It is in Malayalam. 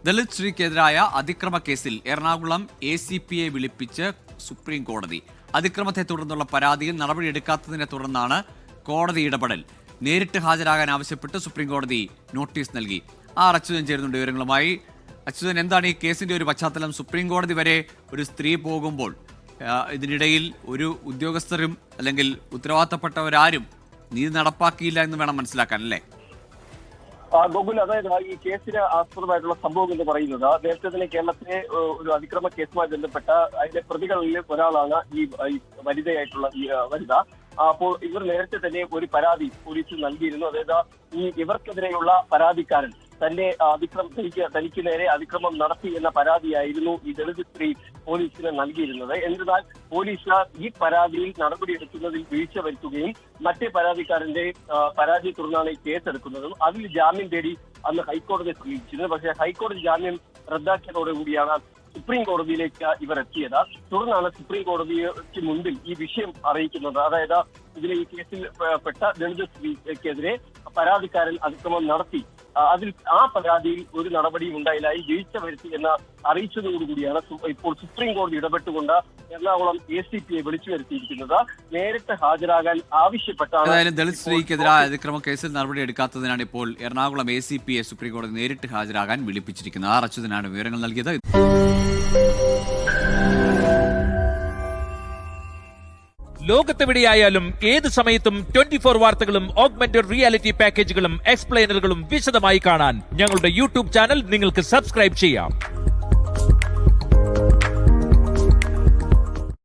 ദളിത് സ്ത്രീക്കെതിരായ അതിക്രമ കേസിൽ എറണാകുളം ACPയെ വിളിപ്പിച്ച് സുപ്രീം കോടതി. അതിക്രമത്തെ തുടർന്നുള്ള പരാതിയിൽ നടപടിയെടുക്കാത്തതിനെ തുടർന്നാണ് കോടതി ഇടപെടൽ. നേരിട്ട് ഹാജരാകാൻ ആവശ്യപ്പെട്ട് സുപ്രീം കോടതി നോട്ടീസ് നൽകി. അച്യുതൻ ചേരുന്നുണ്ട് വിവരങ്ങളുമായി. അച്യുതൻ, എന്താണ് ഈ കേസിന്റെ ഒരു പശ്ചാത്തലം? സുപ്രീം കോടതി വരെ ഒരു സ്ത്രീ പോകുമ്പോൾ ഇതിനിടയിൽ ഒരു ഉദ്യോഗസ്ഥരും അല്ലെങ്കിൽ ഉത്തരവാദിത്തപ്പെട്ടവരാരും നീതി നടപ്പാക്കിയില്ല എന്ന് വേണം മനസ്സിലാക്കാൻ, അല്ലേ? ഗോകുൽ, അതായത് ഈ കേസിന് ആസ്പദമായിട്ടുള്ള സംഭവം എന്ന് പറയുന്നത് നേരത്തെ തന്നെ കേരളത്തിലെ ഒരു അതിക്രമ കേസുമായി ബന്ധപ്പെട്ട അതിലെ പ്രതികളിൽ ഒരാളാണ് ഈ വനിതയായിട്ടുള്ള ഈ വനിത. അപ്പോൾ ഇവർ നേരത്തെ തന്നെ ഒരു പരാതി പോലീസിൽ നൽകിയിരുന്നു. അതായത് ഇവർക്കെതിരെയുള്ള പരാതിക്കാരൻ തനിക്ക് നേരെ അതിക്രമം നടത്തി എന്ന പരാതിയായിരുന്നു ഈ ദളിത് സ്ത്രീ പോലീസിന് നൽകിയിരുന്നത്. എന്നാൽ പോലീസ് ഈ പരാതിയിൽ നടപടിയെടുക്കുന്നതിൽ വീഴ്ച വരുത്തുകയും മറ്റേ പരാതിക്കാരന്റെ പരാതിയെ തുടർന്നാണ് ഈ കേസെടുക്കുന്നതും അതിൽ ജാമ്യം തേടി അന്ന് ഹൈക്കോടതിയെ സമീപിച്ചിരുന്നത്. പക്ഷേ ഹൈക്കോടതി ജാമ്യം റദ്ദാക്കിയതോടുകൂടിയാണ് സുപ്രീം കോടതിയിലേക്ക് ഇവർ എത്തിയത്. തുടർന്നാണ് സുപ്രീം കോടതിക്ക് മുൻപിൽ ഈ വിഷയം അറിയിക്കുന്നത്. അതായത് ഇതിലെ ഈ കേസിൽ പെട്ട ദളിത് സ്ത്രീക്കെതിരെ പരാതിക്കാരൻ അതിക്രമം നടത്തി, അതിൽ ആ പരാതിയിൽ ഒരു നടപടിയും ഉണ്ടായില്ലായി, വീഴ്ച വരുത്തി എന്ന് അറിയിച്ചതോടുകൂടിയാണ് ഇപ്പോൾ സുപ്രീം കോടതി ഇടപെട്ടുകൊണ്ട് എറണാകുളം ACPയെ വിളിച്ചു വരുത്തിയിരിക്കുന്നത്. നേരിട്ട് ഹാജരാകാൻ ആവശ്യപ്പെട്ടാണ്. ഏതായാലും ദളിത് സ്ത്രീക്കെതിരായ അതിക്രമ കേസിൽ നടപടി എടുക്കാത്തതിനാണ് ഇപ്പോൾ എറണാകുളം ACPയെ സുപ്രീം കോടതി നേരിട്ട് ഹാജരാകാൻ വിളിപ്പിച്ചിരിക്കുന്നത്. അച്യുതനാണ് വിവരങ്ങൾ നൽകിയത്. ലോകത്തെവിടെയായാലും ഏത് സമയത്തും 24 വാർത്തകളും ഓഗ്മെന്റഡ് റിയാലിറ്റി പാക്കേജുകളും എക്സ്പ്ലെയിനറുകളും വിശദമായി കാണാൻ ഞങ്ങളുടെ YouTube ചാനൽ നിങ്ങൾക്ക് സബ്സ്ക്രൈബ് ചെയ്യാം.